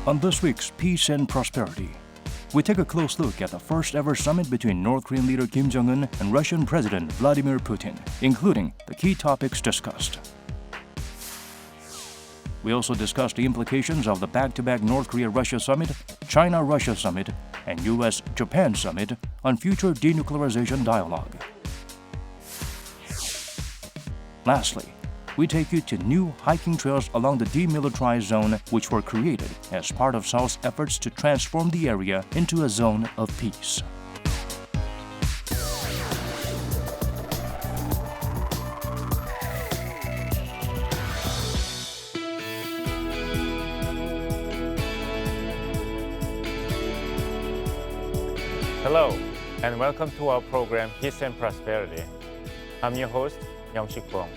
On this week's Peace and Prosperity, we take a close look at the first ever summit between North Korean leader Kim Jong-un and Russian President Vladimir Putin, including the key topics discussed. We also discuss the implications of the back-to-back North Korea-Russia summit, China-Russia summit, and U.S.-Japan summit on future denuclearization dialogue. Lastly, we take you to new hiking trails along the demilitarized zone which were created as part of Seoul's efforts to transform the area into a zone of peace. Hello, and welcome to our program Peace and Prosperity. I'm your host, Young-Sik Bong.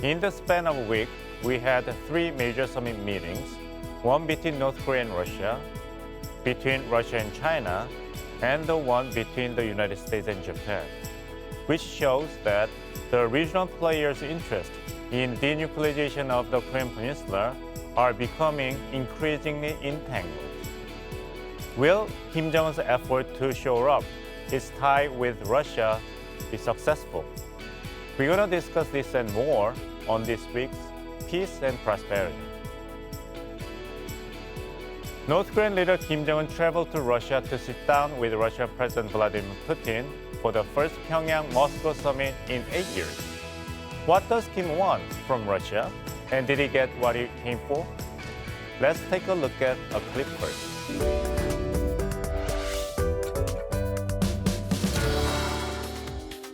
In the span of a week, we had three major summit meetings, one between North Korea and Russia, between Russia and China, and the one between the United States and Japan, which shows that the regional players' interest in denuclearization of the Korean Peninsula are becoming increasingly entangled. Will Kim Jong-un's effort to shore up his tie with Russia be successful? We're going to discuss this and more on this week's Peace and Prosperity. North Korean leader Kim Jong-un traveled to Russia to sit down with Russian President Vladimir Putin for the first Pyongyang-Moscow summit in 8 years. What does Kim want from Russia, and did he get what he came for? Let's take a look at a clip first.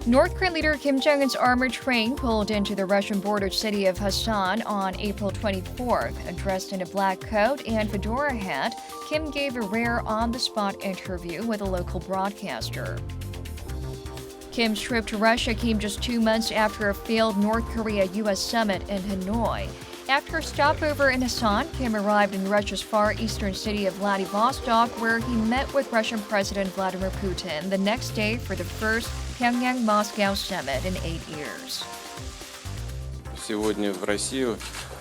North Korean leader Kim Jong-un's armored train pulled into the Russian border city of Hassan on April 24th. Dressed in a black coat and fedora hat, Kim gave a rare on-the-spot interview with a local broadcaster. Kim's trip to Russia came just 2 months after a failed North Korea-U.S. summit in Hanoi. After a stopover in Hassan, Kim arrived in Russia's far eastern city of Vladivostok, where he met with Russian President Vladimir Putin the next day for the first Pyongyang-Moscow summit in 8 years. Сегодня в Россию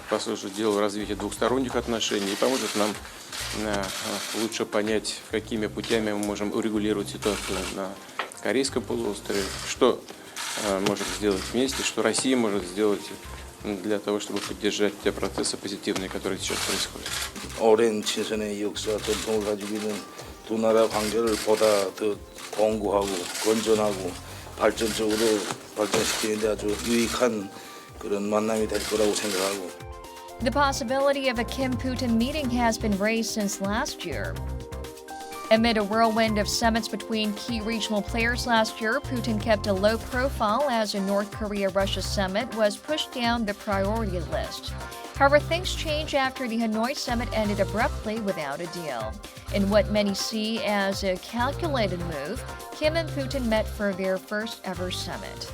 послужит делу развития двухсторонних отношений и поможет нам лучше понять, какими путями мы можем урегулировать ситуацию на Корейском полуострове, что можем сделать вместе, что Россия может сделать для того, чтобы поддержать те процессы позитивные, которые сейчас происходят. 오랜 친선의 역사 전통을 가지고 있는 두 나라 관계를 보다 더 공고하고 건전하고 발전적으로 발전시키는 데 아주 유익한 그런 만남이 될 거라고 생각하고. The possibility of a Kim-Putin meeting has been raised since last year. Amid a whirlwind of summits between key regional players last year, Putin kept a low profile as a North Korea-Russia summit was pushed down the priority list. However, things changed after the Hanoi summit ended abruptly without a deal. In what many see as a calculated move, Kim and Putin met for their first ever summit.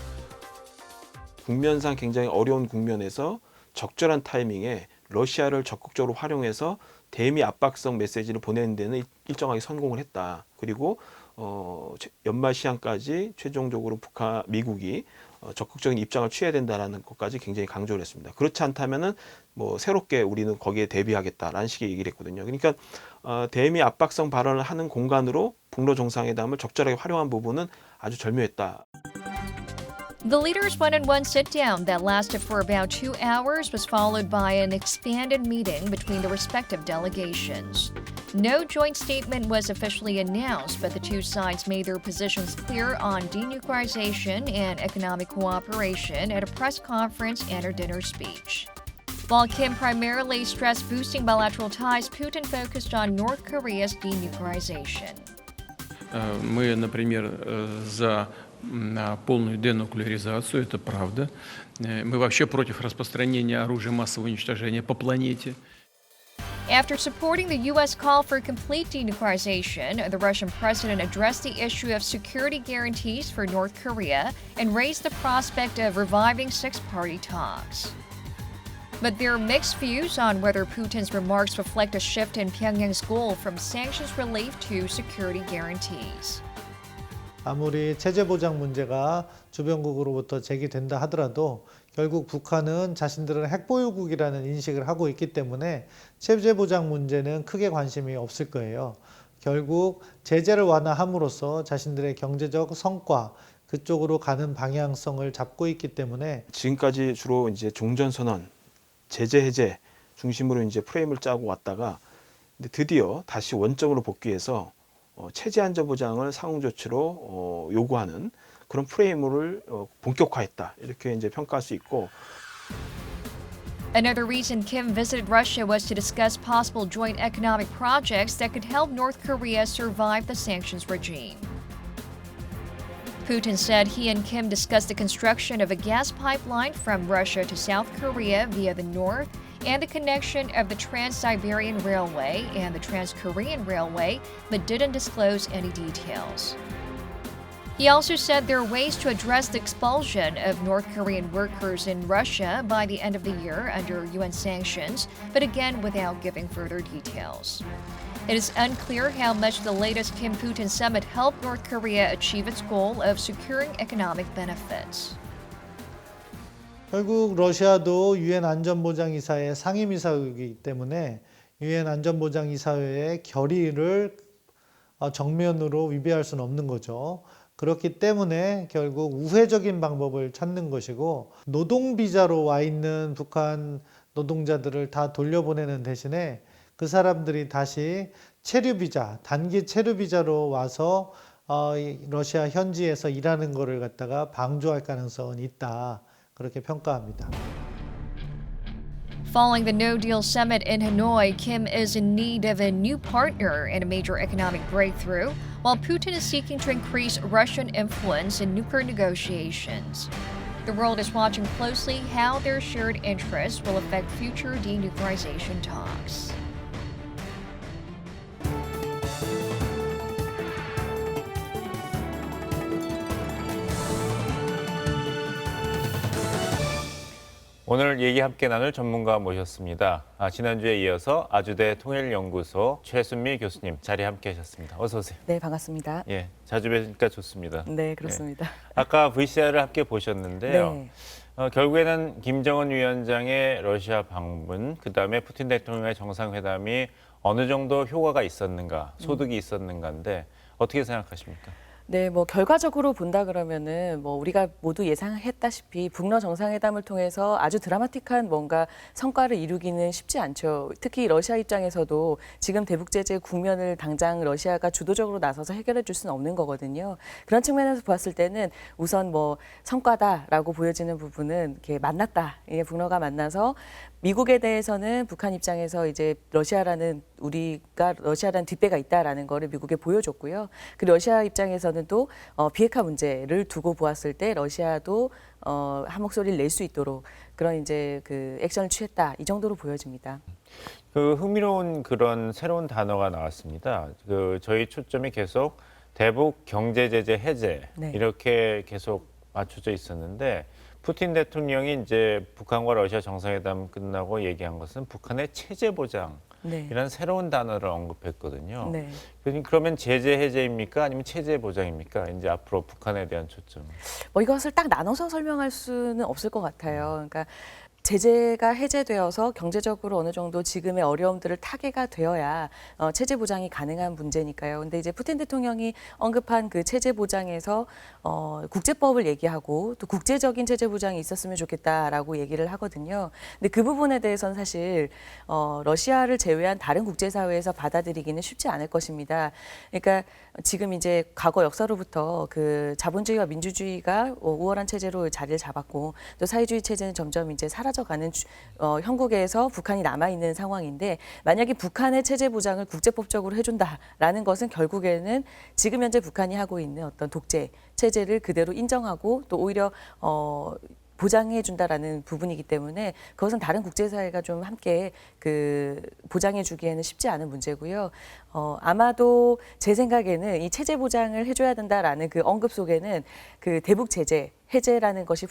국면상 굉장히 어려운 국면에서 적절한 타이밍에 러시아를 적극적으로 활용해서 대미 압박성 메시지를 보내는 데는 일정하게 성공을 했다. 그리고 연말 시한까지 최종적으로 미국이 적극적인 입장을 취해야 된다는 것까지 굉장히 강조를 했습니다. 그렇지 않다면은 새롭게 우리는 거기에 대비하겠다라는 식의 얘기를 했거든요. 그러니까 대미 압박성 발언을 하는 공간으로 북러 정상회담을 적절하게 활용한 부분은 아주 절묘했다. The leaders' one-on-one sit-down that lasted for about 2 hours was followed by an expanded meeting between the respective delegations. No joint statement was officially announced, but the two sides made their positions clear on denuclearization and economic cooperation at a press conference and a dinner speech. While Kim primarily stressed boosting bilateral ties, Putin focused on North Korea's denuclearization. Мы, например, за полную денуклеаризацию, это правда. Мы вообще против распространения оружия массового уничтожения по планете. After supporting the U.S. call for complete denuclearization, the Russian president addressed the issue of security guarantees for North Korea and raised the prospect of reviving six-party talks. But there are mixed views on whether Putin's remarks reflect a shift in Pyongyang's goal from sanctions relief to security guarantees. 아무리 체제 보장 문제가 주변국으로부터 제기된다 하더라도 결국 북한은 자신들은 핵보유국이라는 인식을 하고 있기 때문에 체제 보장 문제는 크게 관심이 없을 거예요. 결국 제재를 완화함으로써 자신들의 경제적 성과 그쪽으로 가는 방향성을 잡고 있기 때문에 지금까지 주로 이제 종전선언, 제재 해제 중심으로 이제 프레임을 짜고 왔다가 근데 드디어 다시 원점으로 복귀해서 체제 안전 보장을 상응 조치로 요구하는 그런 프레임을 본격화했다 이렇게 이제 평가할 수 있고. Another reason Kim visited Russia was to discuss possible joint economic projects that could help North Korea survive the sanctions regime. Putin said he and Kim discussed the construction of a gas pipeline from Russia to South Korea via the north and the connection of the Trans-Siberian Railway and the Trans-Korean Railway, but didn't disclose any details. He also said there are ways to address the expulsion of North Korean workers in Russia by the end of the year under UN sanctions, but again without giving further details. It is unclear how much the latest Kim-Putin summit helped North Korea achieve its goal of securing economic benefits. 결국 러시아도 유엔 안전보장이사회 상임이사국이기 때문에 유엔 안전보장이사회의 결의를 정면으로 위배할 수는 없는 거죠. 그렇기 때문에 결국 우회적인 방법을 찾는 것이고 노동비자로 와 있는 북한 노동자들을 다 돌려보내는 대신에 그 사람들이 다시 체류비자, 단기 체류비자로 와서 러시아 현지에서 일하는 거를 갖다가 방조할 가능성은 있다. 그렇게 평가합니다. Following the no-deal summit in Hanoi, Kim is in need of a new partner in a major economic breakthrough, while Putin is seeking to increase Russian influence in nuclear negotiations. The world is watching closely how their shared interests will affect future denuclearization talks. 오늘 얘기 함께 나눌 전문가 모셨습니다. 지난주에 이어서 아주대 통일연구소 최순미 교수님 자리에 함께 하셨습니다. 어서 오세요. 네, 반갑습니다. 예, 자주 뵈니까 좋습니다. 네, 그렇습니다. 예. 아까 VCR을 함께 보셨는데요. 네. 결국에는 김정은 위원장의 러시아 방문, 그다음에 푸틴 대통령의 정상회담이 어느 정도 효과가 있었는가, 소득이 있었는가인데 어떻게 생각하십니까? 네, 뭐 결과적으로 본다 그러면은 뭐 우리가 모두 예상했다시피 북러 정상회담을 통해서 아주 드라마틱한 뭔가 성과를 이루기는 쉽지 않죠. 특히 러시아 입장에서도 지금 대북 제재 국면을 당장 러시아가 주도적으로 나서서 해결해 줄 수는 없는 거거든요. 그런 측면에서 보았을 때는 우선 뭐 성과다라고 보여지는 부분은 이렇게 만났다. 이게 북러가 만나서 미국에 대해서는 북한 입장에서 이제 우리가 러시아라는 뒷배가 있다라는 거를 미국에 보여줬고요. 그 러시아 입장에서는 또 비핵화 문제를 두고 보았을 때 러시아도 한 목소리를 낼 수 있도록 그런 이제 그 액션을 취했다 이 정도로 보여집니다. 그 흥미로운 그런 새로운 단어가 나왔습니다. 그 저희 초점이 계속 대북 경제 제재 해제 네. 이렇게 계속 맞춰져 있었는데. 푸틴 대통령이 이제 북한과 러시아 정상회담 끝나고 얘기한 것은 북한의 체제 보장이라는 네. 새로운 단어를 언급했거든요. 네. 그러면 제재 해제입니까? 아니면 체제 보장입니까? 이제 앞으로 북한에 대한 초점. 뭐 이것을 딱 나눠서 설명할 수는 없을 것 같아요. 그러니까 제재가 해제되어서 경제적으로 어느 정도 지금의 어려움들을 타개가 되어야 체제 보장이 가능한 문제니까요. 근데 이제 푸틴 대통령이 언급한 그 체제 보장에서 국제법을 얘기하고 또 국제적인 체제 보장이 있었으면 좋겠다라고 얘기를 하거든요. 근데 그 부분에 대해서는 사실 러시아를 제외한 다른 국제사회에서 받아들이기는 쉽지 않을 것입니다. 그러니까 지금 이제 과거 역사로부터 그 자본주의와 민주주의가 우월한 체제로 자리를 잡았고 또 사회주의 체제는 점점 이제 사라져가는 형국에서 북한이 남아있는 상황인데 만약에 북한의 체제 보장을 국제법적으로 해준다라는 것은 결국에는 지금 현재 북한이 하고 있는 어떤 독재 체제를 그대로 인정하고 또 오히려 보장해 준다라는 부분이기 때문에 그것은 다른 국제사회가 좀 함께 그 보장해 주기에는 쉽지 않은 문제고요. 아마도 제 생각에는 이 체제 보장을 해줘야 된다라는 그 언급 속에는 그 대북 제재 해제라는 것이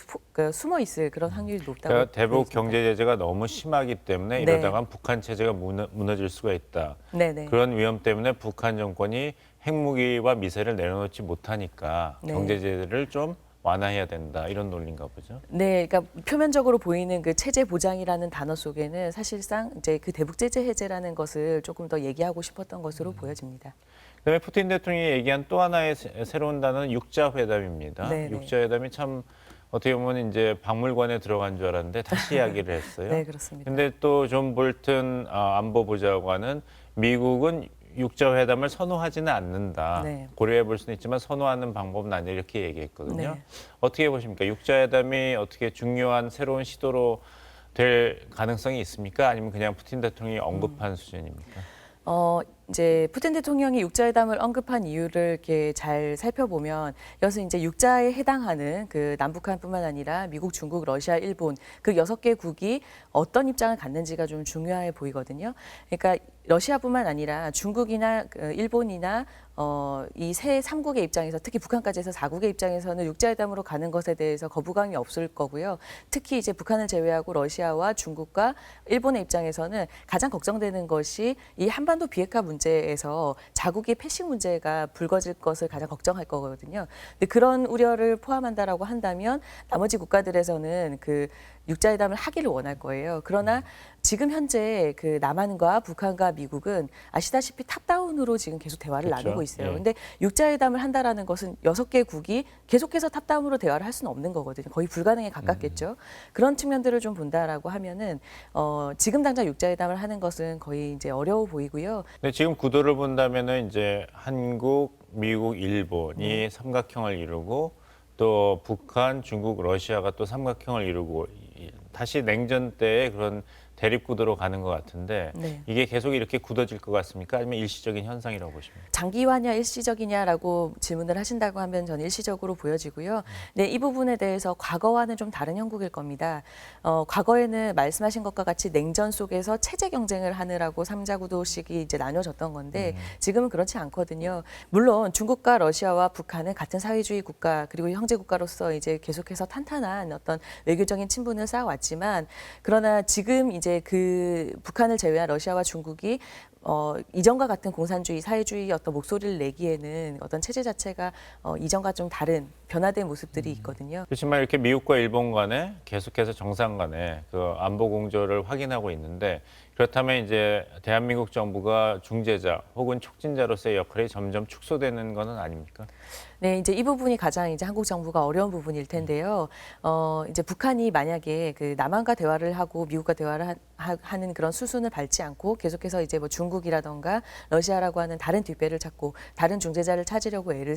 숨어 있을 그런 확률이 높다고 그러니까 대북 보여집니다. 경제 제재가 너무 심하기 때문에 네. 이러다가 북한 체제가 무너질 수가 있다. 네네. 그런 위험 때문에 북한 정권이 핵무기와 미사일을 내려놓지 못하니까 네. 경제 제재를 좀 완화해야 된다 이런 논리인가 보죠. 네, 그러니까 표면적으로 보이는 그 체제 보장이라는 단어 속에는 사실상 이제 그 대북 제재 해제라는 것을 조금 더 얘기하고 싶었던 것으로 보여집니다. 그다음에 푸틴 대통령이 얘기한 또 하나의 새로운 단어는 육자회담입니다. 네네. 육자회담이 참 어떻게 보면 이제 박물관에 들어간 줄 알았는데 다시 이야기를 했어요. 네, 그렇습니다. 근데 또 존 볼튼 안보보좌관은 미국은 육자회담을 선호하지는 않는다. 네. 고려해 볼 수는 있지만 선호하는 방법은 아니라 이렇게 얘기했거든요. 네. 어떻게 보십니까? 육자회담이 어떻게 중요한 새로운 시도로 될 가능성이 있습니까? 아니면 그냥 푸틴 대통령이 언급한 수준입니까? 이제 푸틴 대통령이 육자회담을 언급한 이유를 이렇게 잘 살펴보면 여기서 이제 육자에 해당하는 그 남북한뿐만 아니라 미국, 중국, 러시아, 일본 그 6개국이 어떤 입장을 갖는지가 좀 중요해 보이거든요. 그러니까 러시아뿐만 아니라 중국이나 일본이나 이 세 3국의 입장에서 특히 북한까지 해서 4국의 입장에서는 육자회담으로 가는 것에 대해서 거부감이 없을 거고요. 특히 이제 북한을 제외하고 러시아와 중국과 일본의 입장에서는 가장 걱정되는 것이 이 한반도 비핵화 문제에서 자국의 패식 문제가 불거질 것을 가장 걱정할 거거든요. 근데 그런 우려를 포함한다라고 한다면 나머지 국가들에서는 그 육자회담을 하기를 원할 거예요. 그러나 지금 현재 그 남한과 북한과 미국은 아시다시피 탑다운으로 지금 계속 대화를 그렇죠. 나누고 있어요. 예. 근데 육자회담을 한다라는 것은 6개국이 계속해서 탑다운으로 대화를 할 수는 없는 거거든요. 거의 불가능에 가깝겠죠. 그런 측면들을 좀 본다라고 하면은 지금 당장 육자회담을 하는 것은 거의 이제 어려워 보이고요. 근데 지금 구도를 본다면은 이제 한국, 미국, 일본이 삼각형을 이루고 또 북한, 중국, 러시아가 또 삼각형을 이루고 다시 냉전 때의 그런 대립 구도로 가는 것 같은데 네. 이게 계속 이렇게 굳어질 것 같습니까? 아니면 일시적인 현상이라고 보십니까? 장기화냐 일시적이냐라고 질문을 하신다고 하면 저는 일시적으로 보여지고요. 네, 이 부분에 대해서 과거와는 좀 다른 형국일 겁니다. 과거에는 말씀하신 것과 같이 냉전 속에서 체제 경쟁을 하느라고 삼자구도식이 이제 나뉘어졌던 건데 지금은 그렇지 않거든요. 물론 중국과 러시아와 북한은 같은 사회주의 국가 그리고 형제 국가로서 이제 계속해서 탄탄한 어떤 외교적인 친분을 쌓아왔지만 그러나 지금 이제 그 북한을 제외한 러시아와 중국이 이전과 같은 공산주의, 사회주의 어떤 목소리를 내기에는 어떤 체제 자체가 이전과 좀 다른 변화된 모습들이 있거든요. 그렇지만 이렇게 미국과 일본 간에 계속해서 정상 간에 그 안보 공조를 확인하고 있는데 그렇다면 이제 대한민국 정부가 중재자 혹은 촉진자로서의 역할이 점점 축소되는 것은 아닙니까? 네, 이제 이 부분이 가장 이제 한국 정부가 어려운 부분일 텐데요. 이제 북한이 만약에 그 남한과 대화를 하고 미국과 대화를 하는 그런 수순을 밟지 않고 계속해서 이제 뭐 중국이라던가 러시아라고 하는 다른 뒷배를 찾고 다른 중재자를 찾으려고 애를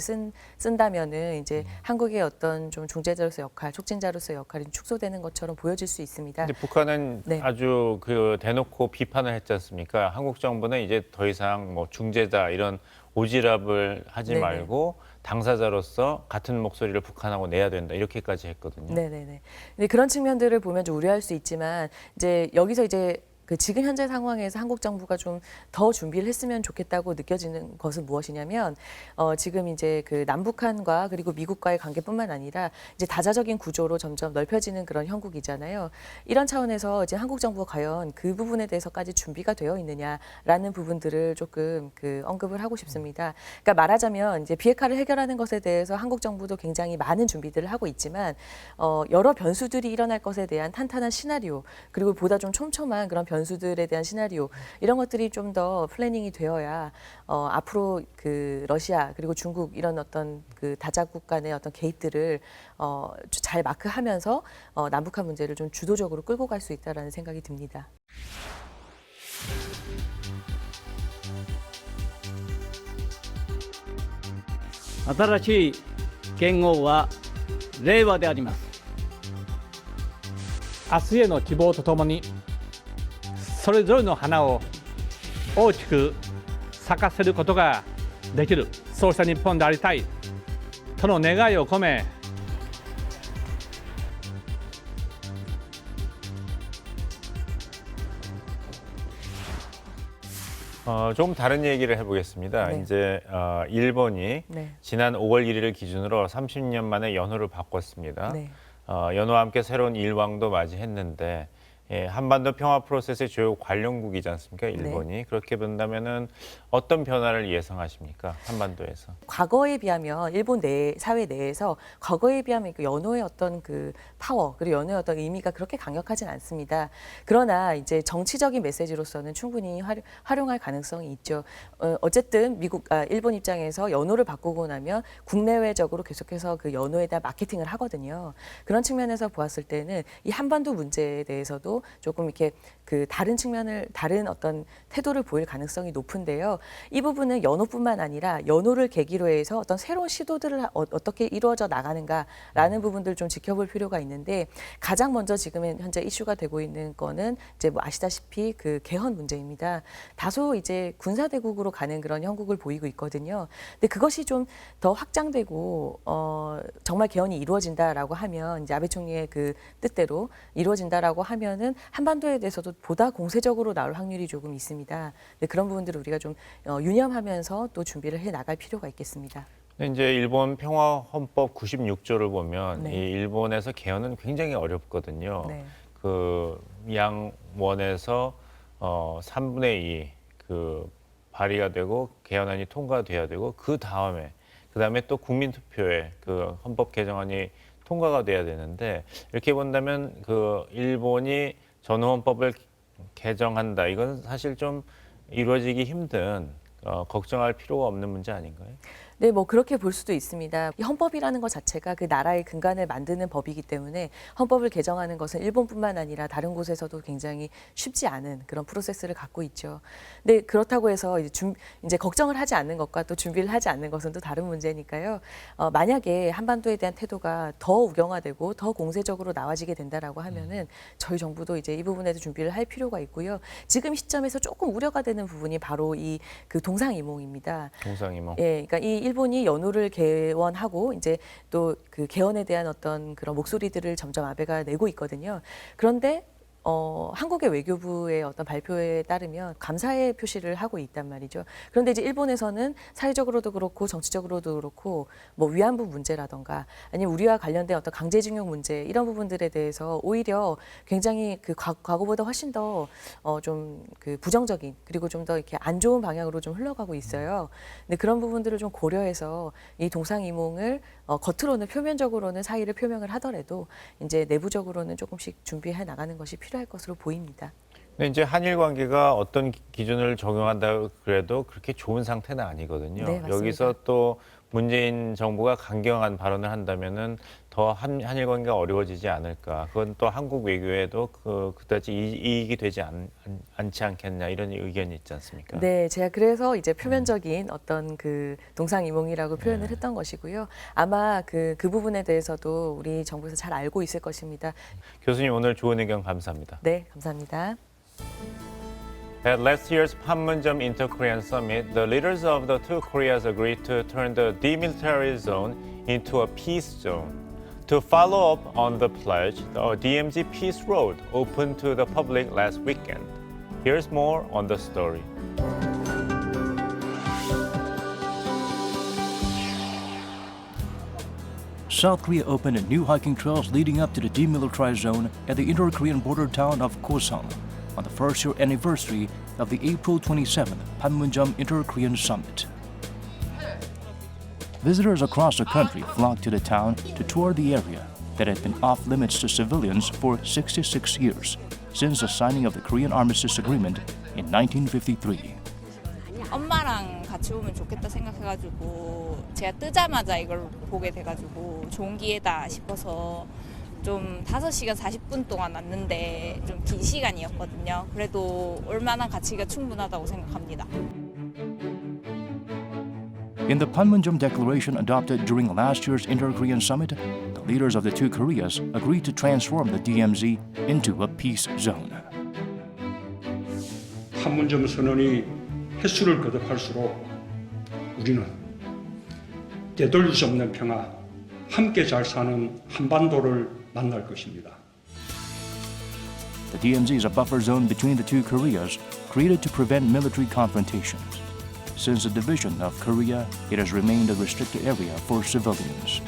쓴다면은 이제 한국의 어떤 좀 중재자로서의 역할, 촉진자로서의 역할이 축소되는 것처럼 보여질 수 있습니다. 근데 북한은 네. 아주 그 대놓고 비판을 했지 않습니까? 한국 정부는 이제 더 이상 뭐 중재자 이런 오지랖을 하지 네네. 말고 당사자로서 같은 목소리를 북한하고 내야 된다 이렇게까지 했거든요. 네네네. 근데 그런 측면들을 보면 좀 우려할 수 있지만 이제 여기서 이제 그 지금 현재 상황에서 한국 정부가 좀 더 준비를 했으면 좋겠다고 느껴지는 것은 무엇이냐면 지금 이제 그 남북한과 그리고 미국과의 관계뿐만 아니라 이제 다자적인 구조로 점점 넓혀지는 그런 형국이잖아요. 이런 차원에서 이제 한국 정부가 과연 그 부분에 대해서까지 준비가 되어 있느냐라는 부분들을 조금 그 언급을 하고 싶습니다. 그러니까 말하자면 이제 비핵화를 해결하는 것에 대해서 한국 정부도 굉장히 많은 준비들을 하고 있지만 여러 변수들이 일어날 것에 대한 탄탄한 시나리오 그리고 보다 좀 촘촘한 그런 변수들에 대한 시나리오 이런 것들이 좀 더 플래닝이 되어야 앞으로 그 러시아 그리고 중국 이런 어떤 그 다자국 간의 어떤 개입들을 잘 마크하면서 남북한 문제를 좀 주도적으로 끌고 갈 수 있다라는 생각이 듭니다. 新しい元号は令和であります。明日への希望とともにそれぞれの花を大きく咲かせることができるそうした日本でありたいとの願いを込め조금 다른 얘기를 해보겠습니다. 네. 이제 일본이 네. 지난 5월 1일을 기준으로 30년 만에 연호를 바꿨습니다. 네. 연호와 함께 새로운 일왕도 맞이했는데 한반도 평화 프로세스의 주요 관련국이지 않습니까? 일본이. 네. 그렇게 본다면은 어떤 변화를 예상하십니까? 한반도에서. 과거에 비하면 일본 내 사회 내에서 과거에 비하면 그 연호의 어떤 그 파워 그리고 연호의 어떤 의미가 그렇게 강력하진 않습니다. 그러나 이제 정치적인 메시지로서는 충분히 활용할 가능성이 있죠. 어쨌든 일본 입장에서 연호를 바꾸고 나면 국내외적으로 계속해서 그 연호에 대한 마케팅을 하거든요. 그런 측면에서 보았을 때는 이 한반도 문제에 대해서도 조금 이렇게 그 다른 어떤 태도를 보일 가능성이 높은데요. 이 부분은 연호뿐만 아니라 연호를 계기로 해서 어떤 새로운 시도들을 어떻게 이루어져 나가는가라는 부분들 좀 지켜볼 필요가 있는데 가장 먼저 지금 현재 이슈가 되고 있는 거는 이제 뭐 아시다시피 그 개헌 문제입니다. 다소 이제 군사대국으로 가는 그런 형국을 보이고 있거든요. 근데 그것이 좀 더 확장되고 정말 개헌이 이루어진다라고 하면 이제 아베 총리의 그 뜻대로 이루어진다라고 하면은 한반도에 대해서도 보다 공세적으로 나올 확률이 조금 있습니다. 네, 그런 부분들을 우리가 좀 유념하면서 또 준비를 해 나갈 필요가 있겠습니다. 이제 일본 평화 헌법 96조를 보면 네. 이 일본에서 개헌은 굉장히 어렵거든요. 네. 그 양원에서 3분의 2 그 발의가 되고 개헌안이 통과돼야 되고 그 다음에 또 국민투표에 그 헌법 개정안이 통과가 돼야 되는데 이렇게 본다면 그 일본이 전후헌법을 개정한다. 이건 사실 좀 이루어지기 힘든 걱정할 필요가 없는 문제 아닌가요? 네, 뭐 그렇게 볼 수도 있습니다. 이 헌법이라는 것 자체가 그 나라의 근간을 만드는 법이기 때문에 헌법을 개정하는 것은 일본뿐만 아니라 다른 곳에서도 굉장히 쉽지 않은 그런 프로세스를 갖고 있죠. 근데 그렇다고 해서 이제 걱정을 하지 않는 것과 또 준비를 하지 않는 것은 또 다른 문제니까요. 만약에 한반도에 대한 태도가 더 우경화되고 더 공세적으로 나와지게 된다라고 하면은 저희 정부도 이제 이 부분에도 준비를 할 필요가 있고요. 지금 시점에서 조금 우려가 되는 부분이 바로 이 그 동상이몽입니다. 동상이몽. 예, 그러니까 이 일본이 연호를 개원하고 이제 또 그 개헌에 대한 어떤 그런 목소리들을 점점 아베가 내고 있거든요. 그런데 한국의 외교부의 어떤 발표에 따르면 감사의 표시를 하고 있단 말이죠. 그런데 이제 일본에서는 사회적으로도 그렇고 정치적으로도 그렇고 뭐 위안부 문제라던가 아니면 우리와 관련된 어떤 강제징용 문제 이런 부분들에 대해서 오히려 굉장히 그 과거보다 훨씬 더 좀 그 부정적인 그리고 좀 더 이렇게 안 좋은 방향으로 좀 흘러가고 있어요. 근데 그런 부분들을 좀 고려해서 이 동상이몽을 겉으로는 표면적으로는 사의를 표명을 하더라도 이제 내부적으로는 조금씩 준비해 나가는 것이 필요할 것으로 보입니다. 근데 이제 한일 관계가 어떤 기준을 적용한다 그래도 그렇게 좋은 상태는 아니거든요. 네, 맞습니다. 여기서 또 문재인 정부가 강경한 발언을 한다면은 더 한일 관계가 어려워지지 않을까. 그건 또 한국 외교에도 그다지 이익이 되지 않지 않겠냐 이런 의견이 있지 않습니까? 네, 제가 그래서 이제 표면적인 어떤 그 동상이몽이라고 표현을 했던 것이고요. 아마 그 부분에 대해서도 우리 정부에서 잘 알고 있을 것입니다. 교수님 오늘 좋은 의견 감사합니다. 네, 감사합니다. At last year's Panmunjom Inter-Korean Summit, the leaders of the two Koreas agreed to turn the demilitarized zone into a peace zone. To follow up on the pledge, the DMZ Peace Road opened to the public last weekend. Here's more on the story. South Korea opened new hiking trails leading up to the demilitarized zone at the inter-Korean border town of Kosan on the first-year anniversary of the April 27th Panmunjom Inter-Korean Summit. Visitors across the country flocked to the town to tour the area that had been off-limits to civilians for 66 years, since the signing of the Korean Armistice Agreement in 1953. 엄마랑 같이 오면 좋겠다 생각해가지고 제가 뜨자마자 이걸 보게 돼가지고 좋은 기회다 싶어서 좀 5시간 40분 동안 왔는데 좀 긴 시간이었거든요. 그래도 올만한 가치가 충분하다고 생각합니다. In the Panmunjom Declaration adopted during last year's Inter-Korean Summit, the leaders of the two Koreas agreed to transform the DMZ into a peace zone. 판문점 선언이 횟수를 거듭할수록 우리는 되돌릴 수 없는 평화, 함께 잘 사는 한반도를 만날 것입니다. The DMZ is a buffer zone between the two Koreas, created to prevent military confrontations. Since the division of Korea, it has remained a restricted area for civilians.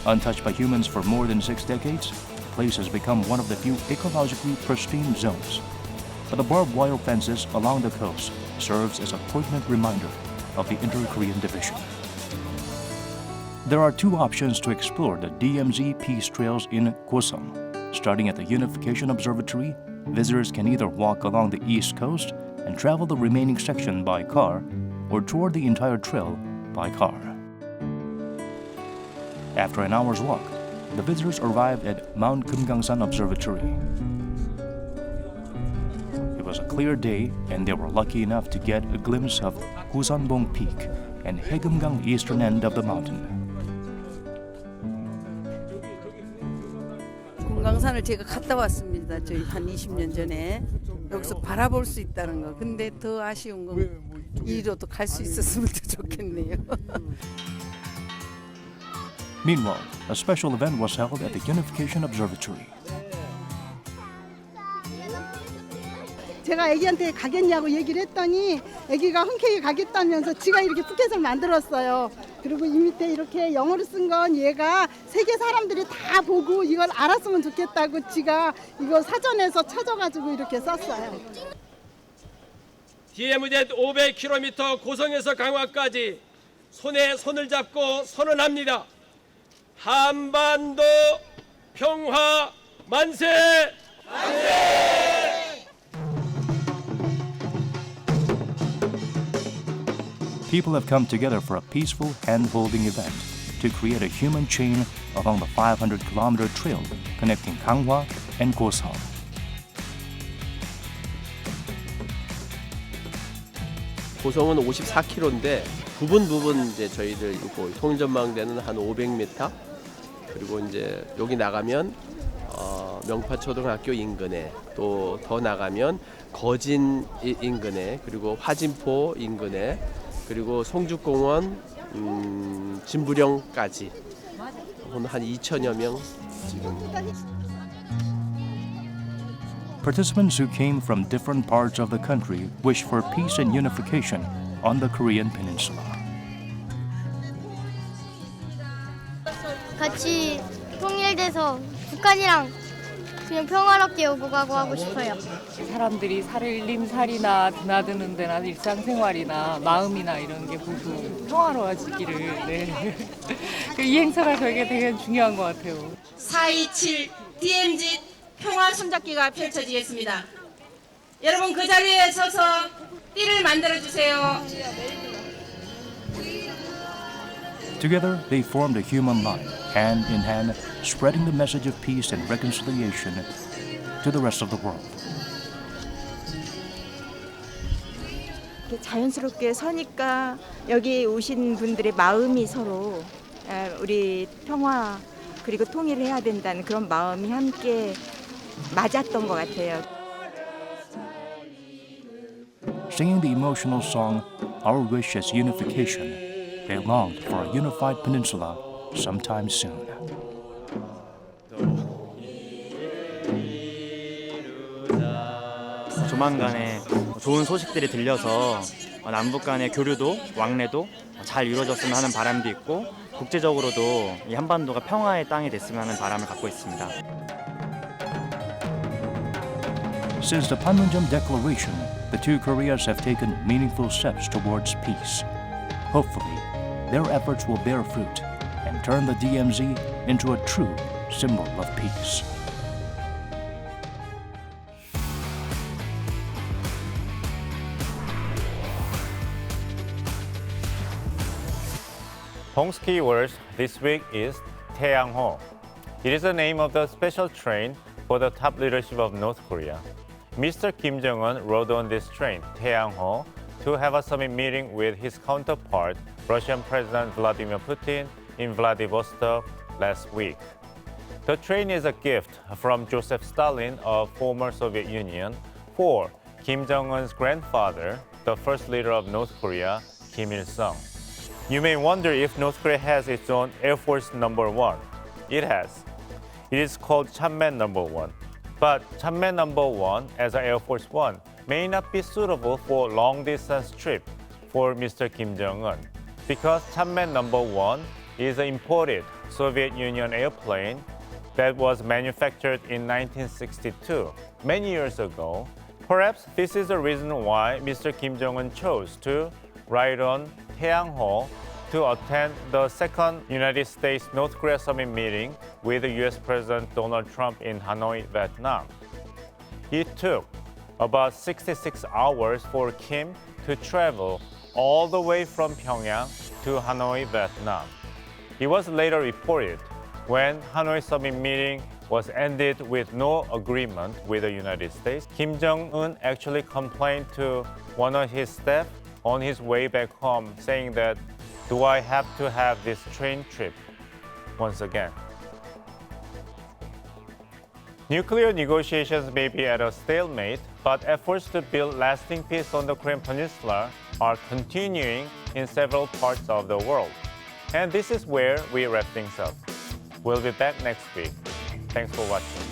Untouched by humans for more than 6 decades, place has become one of the few ecologically pristine zones. But the barbed wire fences along the coast serves as a poignant reminder of the Inter-Korean division. There are two options to explore the DMZ Peace Trails in Gwoseong. Starting at the Unification Observatory, visitors can either walk along the east coast and travel the remaining section by car, or tour the entire trail by car. After an hour's walk, the visitors arrived at Mount Kumgangsan Observatory. It was a clear day, and they were lucky enough to get a glimpse of Gusanbong Peak and Haegeumgang eastern end of the mountain. 금강산을 제가 갔다 왔습니다. 저희 한 20년 전에 여기서 바라볼 수 있다는 거. 근데 더 아쉬운 건 이리로도 갈 수 있었으면 더 좋겠네요. Meanwhile, a special event was held at the Unification Observatory. 제가 애기한테 가겠냐고 얘기를 했더니 애기가 흔쾌히 가겠다면서 지가 이렇게 푸켓을 만들었어요. 그리고 이 밑에 이렇게 영어로 쓴 건 얘가 세계 사람들이 다 보고 이걸 알았으면 좋겠다고 지가 이거 사전에서 찾아가지고 이렇게 썼어요. DMZ 500km 고성에서 강화까지 손에 손을 잡고 선언합니다. 한반도 평화 만세! 만세! People have come together for a peaceful hand-holding event to create a human chain along the 500-kilometer trail connecting Ganghwa and Gwoseong. 고성은 54km인데 부분 이제 저희들 있고 통전망대는 한 500m, 그리고 이제 여기 나가면 명파초등학교 인근에, 또 더 나가면 거진 인근에, 그리고 화진포 인근에, 그리고 송죽공원, 진부령까지 한 2천여 명 지금. Participants who came from different parts of the country wish for peace and unification on the Korean peninsula. 같이 통일돼서 북한이랑 그냥 평화롭게 오고 가고 하고 싶어요. 사람들이 살림살이나 드나드는 데나 일상생활이나 마음이나 이런 게 모두 평화로워지기를, 네. 이 행사가 저에게 되게 중요한 것 같아요. 4.27 DMZ 평화 손잡기가 펼쳐지겠습니다. 여러분 그 자리에 서서 띠를 만들어 주세요. Together, they formed a human line, hand in hand, spreading the message of peace and reconciliation to the rest of the world. 자연스럽게 서니까 여기 오신 분들의 마음이 서로 우리 평화 그리고 통일을 해야 된다는 그런 마음이 함께 맞았던 것 같아요. Singing the emotional song, Our Wish is Unification, they longed for a unified peninsula sometime soon. 조만간에 좋은 소식들이 들려서 남북 간의 교류도 왕래도 잘 이루어졌으면 하는 바람도 있고, 국제적으로도 이 한반도가 평화의 땅이 됐으면 하는 바람을 갖고 있습니다. Since the Panmunjom Declaration, the two Koreas have taken meaningful steps towards peace. Hopefully, their efforts will bear fruit and turn the DMZ into a true symbol of peace. Hong's key words this week is Taeyang-ho. It is the name of the special train for the top leadership of North Korea. Mr. Kim Jong-un rode on this train, Taeyang-ho, to have a summit meeting with his counterpart, Russian President Vladimir Putin, in Vladivostok last week. The train is a gift from Joseph Stalin of former Soviet Union for Kim Jong-un's grandfather, the first leader of North Korea, Kim Il-sung. You may wonder if North Korea has its own Air Force Number 1. It has. It is called Chanmen Number 1. But Chanmen Number 1 as an Air Force One may not be suitable for long-distance trip for Mr. Kim Jong-un, because Chanmen Number 1 is an imported Soviet Union airplane that was manufactured in 1962, many years ago. Perhaps this is the reason why Mr. Kim Jong-un chose to ride on Taeyang-ho to attend the second United States-North Korea summit meeting with US President Donald Trump in Hanoi, Vietnam. It took about 66 hours for Kim to travel all the way from Pyongyang to Hanoi, Vietnam. It was later reported when Hanoi summit meeting was ended with no agreement with the United States, Kim Jong-un actually complained to one of his staff on his way back home, saying that, "Do I have to have this train trip once again?" Nuclear negotiations may be at a stalemate, but efforts to build lasting peace on the Korean Peninsula are continuing in several parts of the world. And this is where we wrap things up. We'll be back next week. Thanks for watching.